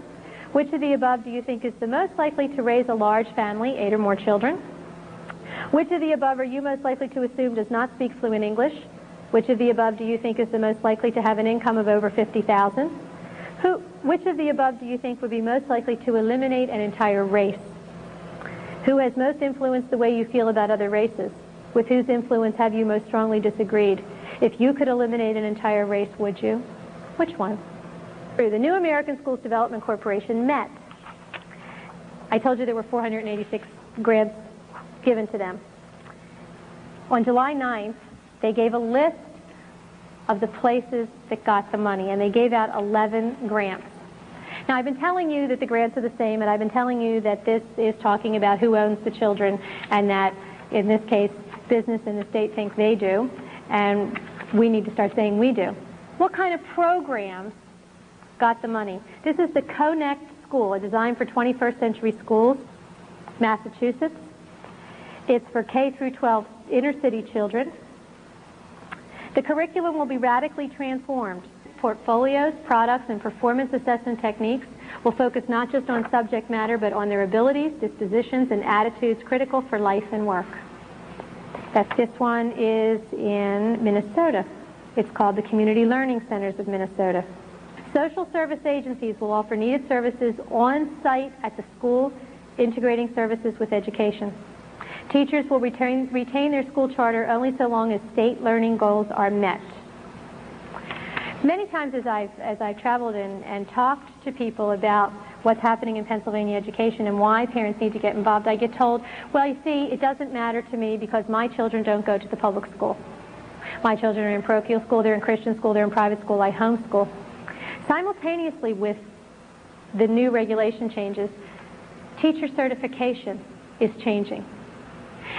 A: Which of the above do you think is the most likely to raise a large family, 8 or more children? Which of the above are you most likely to assume does not speak fluent English? Which of the above do you think is the most likely to have an income of over $50,000? Which of the above do you think would be most likely to eliminate an entire race? Who has most influenced the way you feel about other races? With whose influence have you most strongly disagreed? If you could eliminate an entire race, would you? Which one? The New American Schools Development Corporation met. I told you there were 486 grants given to them. On July 9th, they gave a list of the places that got the money, and they gave out 11 grants. Now, I've been telling you that the grants are the same, and I've been telling you that this is talking about who owns the children, and that, in this case, business and the state think they do, and we need to start saying we do. What kind of programs got the money? This is the Connect School, a design for 21st century schools, Massachusetts. It's for K through 12 inner city children. The curriculum will be radically transformed. Portfolios, products, and performance assessment techniques will focus not just on subject matter, but on their abilities, dispositions, and attitudes critical for life and work. This one is in Minnesota. It's called the Community Learning Centers of Minnesota. Social service agencies will offer needed services on-site at the school, integrating services with education. Teachers will retain their school charter only so long as state learning goals are met. Many times as I've traveled and talked to people about what's happening in Pennsylvania education and why parents need to get involved, I get told, well, you see, it doesn't matter to me because my children don't go to the public school. My children are in parochial school, they're in Christian school, they're in private school, I homeschool. Simultaneously with the new regulation changes, teacher certification is changing.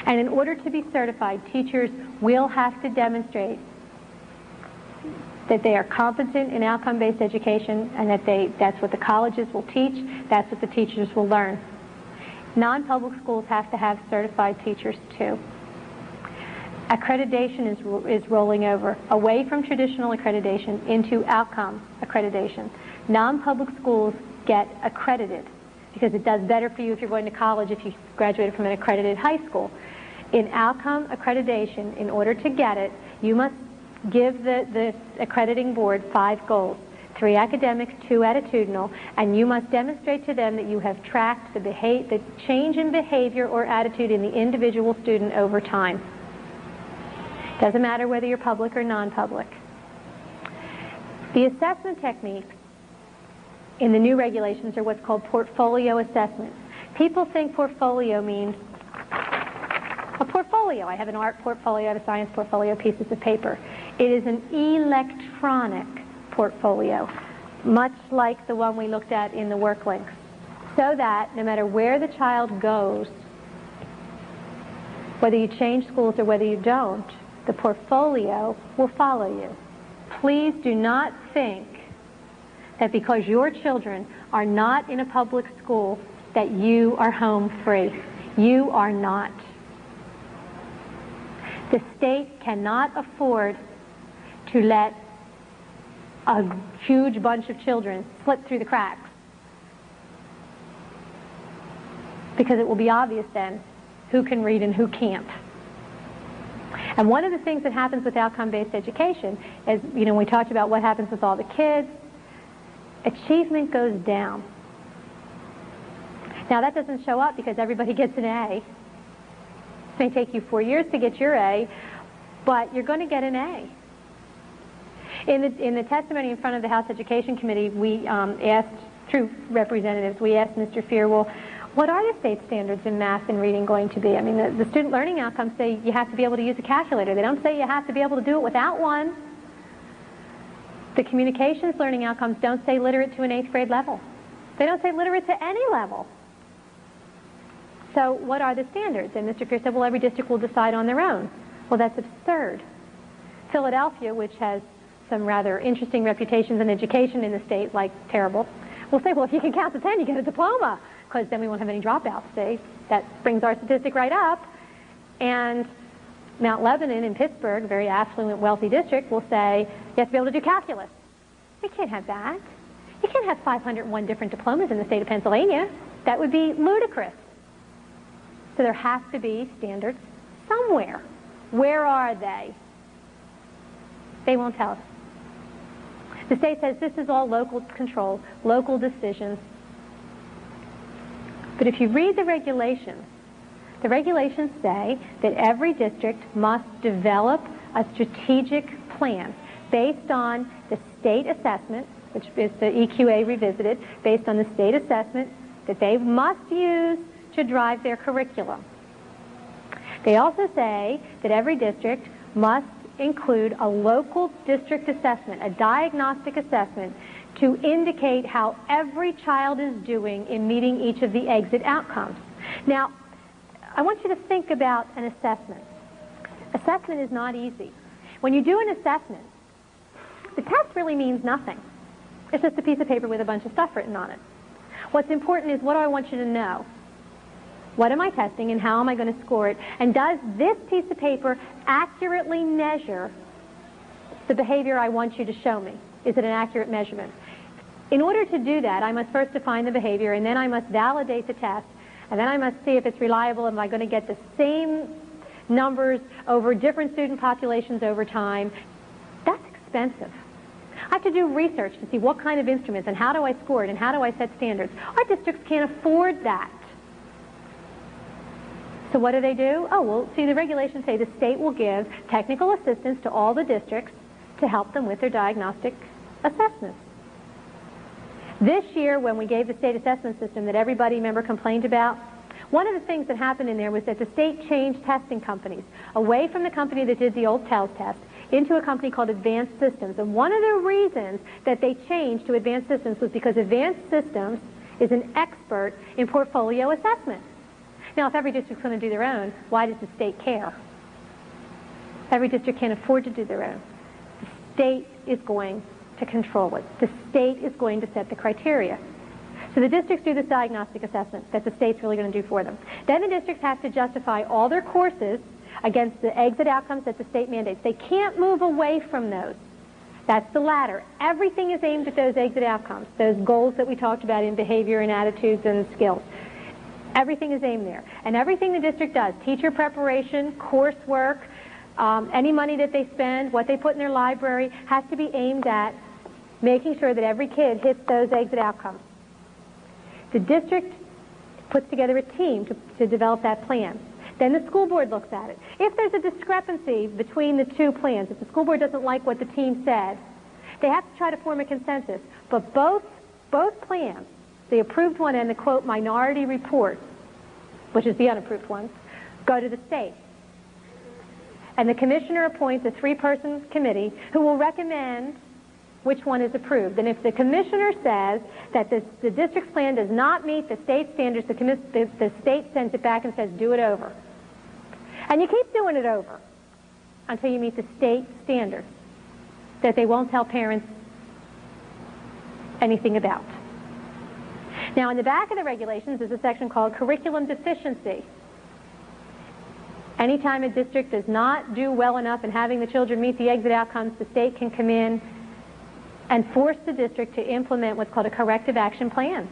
A: And in order to be certified, teachers will have to demonstrate that they are competent in outcome-based education and that that's what the colleges will teach, that's what the teachers will learn. Non-public schools have to have certified teachers too. Accreditation is rolling over away from traditional accreditation into outcome accreditation. Non-public schools get accredited because it does better for you if you're going to college if you graduated from an accredited high school. In outcome accreditation, in order to get it, you must give the accrediting board 5 goals, 3 academics, 2 attitudinal, and you must demonstrate to them that you have tracked the change in behavior or attitude in the individual student over time. Doesn't matter whether you're public or non-public. The assessment techniques in the new regulations are what's called portfolio assessments. People think portfolio means a portfolio. I have an art portfolio, I have a science portfolio, pieces of paper. It is an electronic portfolio, much like the one we looked at in the work links, so that no matter where the child goes, whether you change schools or whether you don't, the portfolio will follow you. Please do not think that because your children are not in a public school that you are home free. You are not. The state cannot afford to let a huge bunch of children slip through the cracks, because it will be obvious then who can read and who can't. And one of the things that happens with outcome-based education is, when we talked about what happens with all the kids, achievement goes down. Now that doesn't show up because everybody gets an A. It may take you 4 years to get your A, but you're going to get an A. In the testimony in front of the House Education Committee, we asked, through representatives, we asked Mr. Fear, well, what are the state standards in math and reading going to be? I mean, the student learning outcomes say you have to be able to use a calculator. They don't say you have to be able to do it without one. The communications learning outcomes don't say literate to an 8th grade level. They don't say literate to any level. So what are the standards? And Mr. Fear said, well, every district will decide on their own. Well, that's absurd. Philadelphia, which has some rather interesting reputations in education in the state, like terrible, will say, well, if you can count to 10, you get a diploma, because then we won't have any dropouts. See? That brings our statistic right up. And Mount Lebanon in Pittsburgh, a very affluent, wealthy district, will say, you have to be able to do calculus. We can't have that. You can't have 501 different diplomas in the state of Pennsylvania. That would be ludicrous. So there has to be standards somewhere. Where are they? They won't tell us. The state says this is all local control, local decisions. But if you read the regulations say that every district must develop a strategic plan based on the state assessment, which is the EQA revisited, based on the state assessment that they must use to drive their curriculum. They also say that every district must include a local district assessment, a diagnostic assessment, to indicate how every child is doing in meeting each of the exit outcomes. Now, I want you to think about an assessment. Assessment is not easy. When you do an assessment, the test really means nothing. It's just a piece of paper with a bunch of stuff written on it. What's important is, what do I want you to know? What am I testing and how am I going to score it? And does this piece of paper accurately measure the behavior I want you to show me? Is it an accurate measurement? In order to do that, I must first define the behavior, and then I must validate the test, and then I must see if it's reliable. Am I going to get the same numbers over different student populations over time? That's expensive. I have to do research to see what kind of instruments and how do I score it and how do I set standards. Our districts can't afford that. So what do? Oh, well, see, the regulations say the state will give technical assistance to all the districts to help them with their diagnostic assessments. This year, when we gave the state assessment system that everybody, remember, complained about, one of the things that happened in there was that the state changed testing companies away from the company that did the old TELS test into a company called Advanced Systems. And one of the reasons that they changed to Advanced Systems was because Advanced Systems is an expert in portfolio assessment. Now, if every district's going to do their own, why does the state care? Every district can't afford to do their own. The state is going to control it. The state is going to set the criteria. So the districts do this diagnostic assessment that the state's really going to do for them. Then the districts have to justify all their courses against the exit outcomes that the state mandates. They can't move away from those. That's the ladder. Everything is aimed at those exit outcomes, those goals that we talked about in behavior and attitudes and skills. Everything is aimed there. And everything the district does, teacher preparation, coursework, any money that they spend, what they put in their library, has to be aimed at making sure that every kid hits those exit outcomes. The district puts together a team to develop that plan. Then the school board looks at it. If there's a discrepancy between the two plans, if the school board doesn't like what the team said, They have to try to form a consensus. But both plans, the approved one and the, quote, minority report, which is the unapproved one, go to the state. And the commissioner appoints a 3-person committee who will recommend which one is approved. And if the commissioner says that the district's plan does not meet the state standards, the state sends it back and says, do it over. And you keep doing it over until you meet the state standards that they won't tell parents anything about. Now, in the back of the regulations is a section called curriculum deficiency. Anytime a district does not do well enough in having the children meet the exit outcomes, the state can come in and force the district to implement what's called a corrective action plan.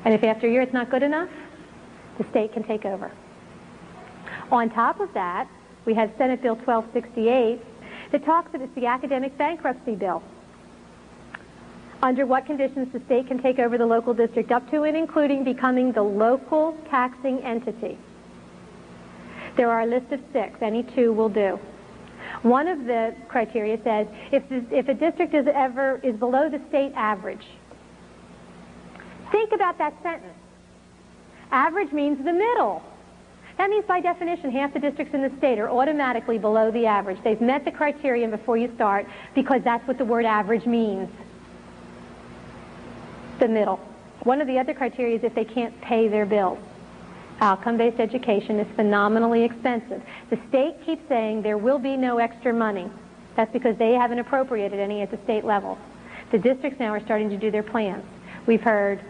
A: And if after a year it's not good enough, the state can take over. On top of that, we have Senate Bill 1268 that talks about the academic bankruptcy bill. Under what conditions the state can take over the local district, up to and including becoming the local taxing entity. There are a list of 6. Any 2 will do. One of the criteria says if a district is below the state average. Think about that sentence. Average means the middle. That means by definition half the districts in the state are automatically below the average. They've met the criterion before you start because that's what the word average means. The middle. One of the other criteria is if they can't pay their bills. Outcome-based education is phenomenally expensive. The state keeps saying there will be no extra money. That's because they haven't appropriated any at the state level. The districts now are starting to do their plans. We've heard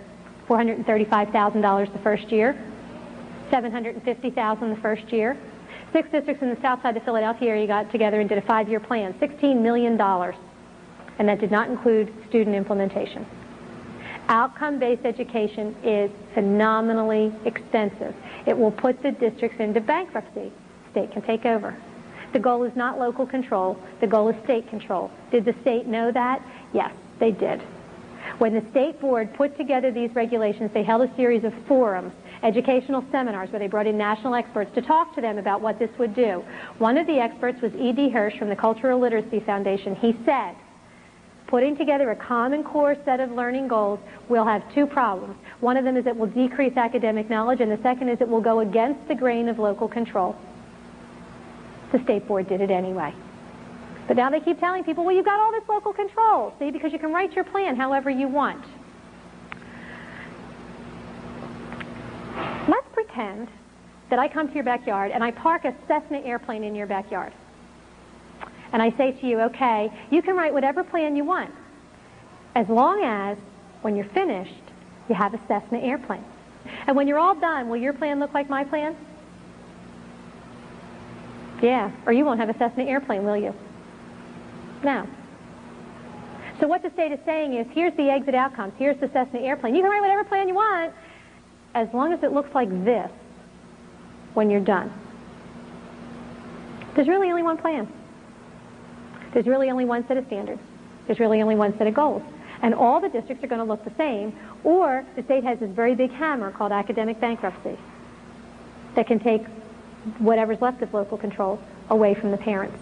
A: $435,000 the first year, $750,000 the first year. 6 districts in the south side of Philadelphia area got together and did a 5-year plan, $16 million. And that did not include student implementation. Outcome-based education is phenomenally expensive. It will put the districts into bankruptcy. State can take over. The goal is not local control. The goal is state control. Did the state know that? Yes, they did. When the state board put together these regulations, they held a series of forums, educational seminars, where they brought in national experts to talk to them about what this would do. One of the experts was E.D. Hirsch from the Cultural Literacy Foundation. He said, putting together a common core set of learning goals will have 2 problems. One of them is it will decrease academic knowledge, and the second is it will go against the grain of local control. The state board did it anyway. But now they keep telling people, well, you've got all this local control, see, because you can write your plan however you want. Let's pretend that I come to your backyard and I park a Cessna airplane in your backyard. And I say to you, okay, you can write whatever plan you want, as long as, when you're finished, you have a Cessna airplane. And when you're all done, will your plan look like my plan? Yeah, or you won't have a Cessna airplane, will you? No. So what the state is saying is, here's the exit outcomes, here's the Cessna airplane. You can write whatever plan you want, as long as it looks like this when you're done. There's really only one plan. There's really only one set of standards. There's really only one set of goals. And all the districts are going to look the same, or the state has this very big hammer called academic bankruptcy that can take whatever's left of local control away from the parents.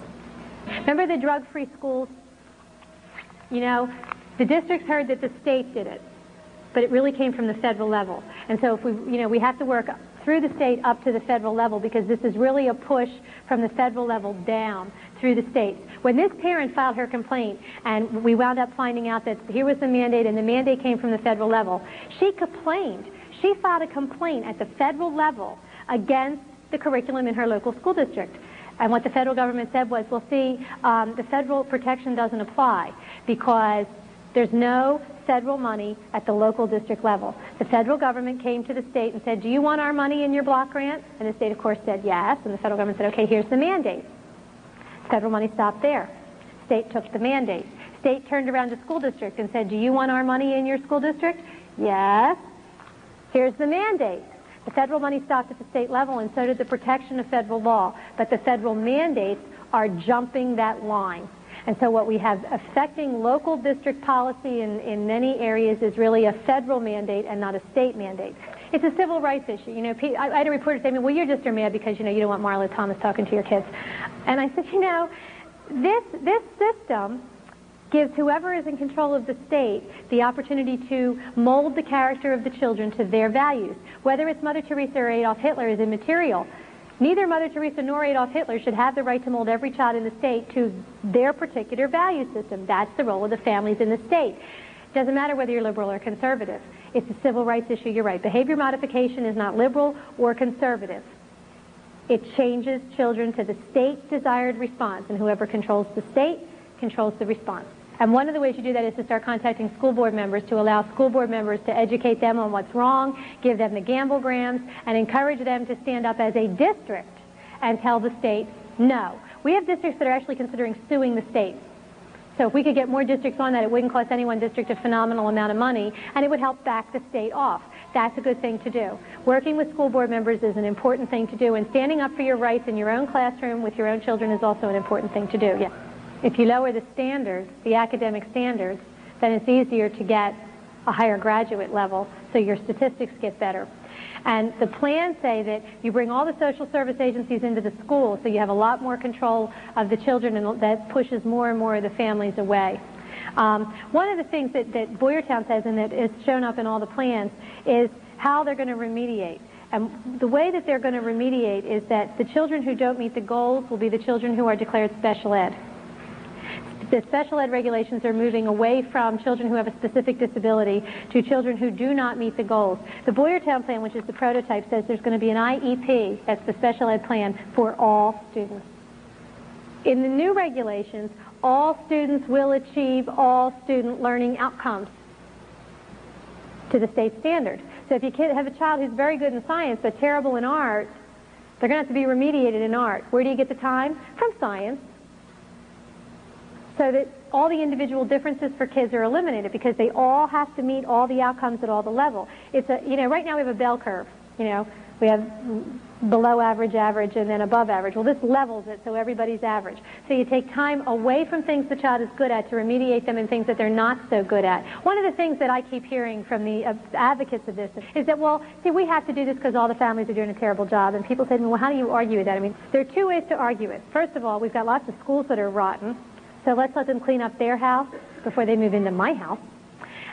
A: Remember the drug-free schools? You know, the districts heard that the state did it, but it really came from the federal level. And so if we have to work through the state up to the federal level, because this is really a push from the federal level down through the states. When this parent filed her complaint, and we wound up finding out that here was the mandate, and the mandate came from the federal level, she complained. She filed a complaint at the federal level against the curriculum in her local school district. And what the federal government said was, well, see, the federal protection doesn't apply because there's no federal money at the local district level. The federal government came to the state and said, do you want our money in your block grant? And the state, of course, said yes. And the federal government said, okay, here's the mandate. Federal money stopped there. State took the mandate. State turned around to school district and said, do you want our money in your school district? Yes. Here's the mandate. The federal money stopped at the state level, and so did the protection of federal law. But the federal mandates are jumping that line. And so what we have affecting local district policy in many areas is really a federal mandate and not a state mandate. It's a civil rights issue. You know, I had a reporter say to me, well, you're just mad because, you don't want Marla Thomas talking to your kids. And I said, this system gives whoever is in control of the state the opportunity to mold the character of the children to their values. Whether it's Mother Teresa or Adolf Hitler is immaterial. Neither Mother Teresa nor Adolf Hitler should have the right to mold every child in the state to their particular value system. That's the role of the families in the state. It doesn't matter whether you're liberal or conservative. It's a civil rights issue, you're right. Behavior modification is not liberal or conservative. It changes children to the state's desired response, and whoever controls the state controls the response. And one of the ways you do that is to start contacting school board members to allow school board members to educate them on what's wrong, give them the gamblegrams, and encourage them to stand up as a district and tell the state no. We have districts that are actually considering suing the state. So if we could get more districts on that, it wouldn't cost any one district a phenomenal amount of money, and it would help back the state off. That's a good thing to do. Working with school board members is an important thing to do, and standing up for your rights in your own classroom with your own children is also an important thing to do. Yeah. If you lower the standards, the academic standards, then it's easier to get a higher graduate level, so your statistics get better. And the plans say that you bring all the social service agencies into the school, so you have a lot more control of the children, and that pushes more and more of the families away. One of the things that Boyertown says, and that is shown up in all the plans, is how they're going to remediate. And the way that they're going to remediate is that the children who don't meet the goals will be the children who are declared special ed. The special ed regulations are moving away from children who have a specific disability to children who do not meet the goals. The Boyertown plan, which is the prototype, says there's going to be an IEP, that's the special ed plan, for all students. In the new regulations, all students will achieve all student learning outcomes to the state standard. So if you have a child who's very good in science but terrible in art, they're going to have to be remediated in art. Where do you get the time? From science. So that all the individual differences for kids are eliminated, because they all have to meet all the outcomes at all the level. It's a, right now we have a bell curve. We have below average, average, and then above average. Well, this levels it so everybody's average. So you take time away from things the child is good at to remediate them in things that they're not so good at. One of the things that I keep hearing from the advocates of this is that, well, see, we have to do this because all the families are doing a terrible job. And people say, well, how do you argue with that? I mean, there are two ways to argue it. First of all, we've got lots of schools that are rotten. So let's let them clean up their house before they move into my house.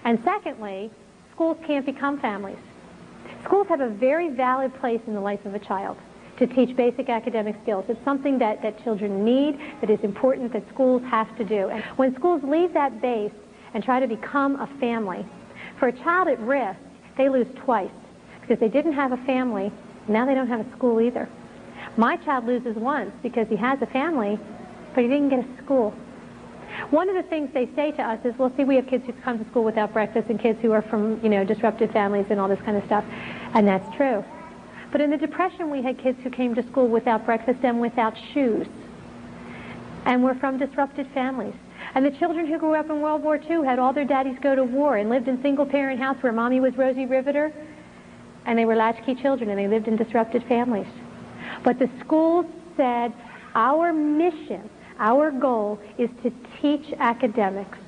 A: And secondly, schools can't become families. Schools have a very valid place in the life of a child to teach basic academic skills. It's something that children need, that is important, that schools have to do. And when schools leave that base and try to become a family, for a child at risk, they lose twice. Because they didn't have a family, now they don't have a school either. My child loses once because he has a family, but he didn't get a school. One of the things they say to us is, well, see, we have kids who come to school without breakfast and kids who are from, disrupted families and all this kind of stuff. And that's true. But in the Depression, we had kids who came to school without breakfast and without shoes. And were from disrupted families. And the children who grew up in World War II had all their daddies go to war and lived in single-parent house where mommy was Rosie Riveter. And they were latchkey children, and they lived in disrupted families. But the schools said, our mission, our goal is to teach academics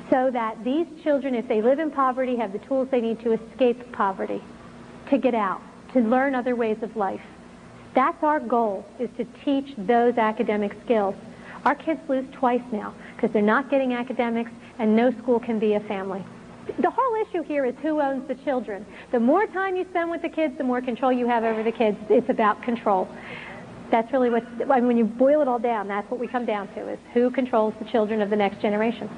A: so that these children, if they live in poverty, have the tools they need to escape poverty, to get out, to learn other ways of life. That's our goal, is to teach those academic skills. Our kids lose twice now because they're not getting academics, and no school can be a family. The whole issue here is who owns the children. The more time you spend with the kids, the more control you have over the kids. It's about control. That's really when you boil it all down, that's what we come down to, is who controls the children of the next generation.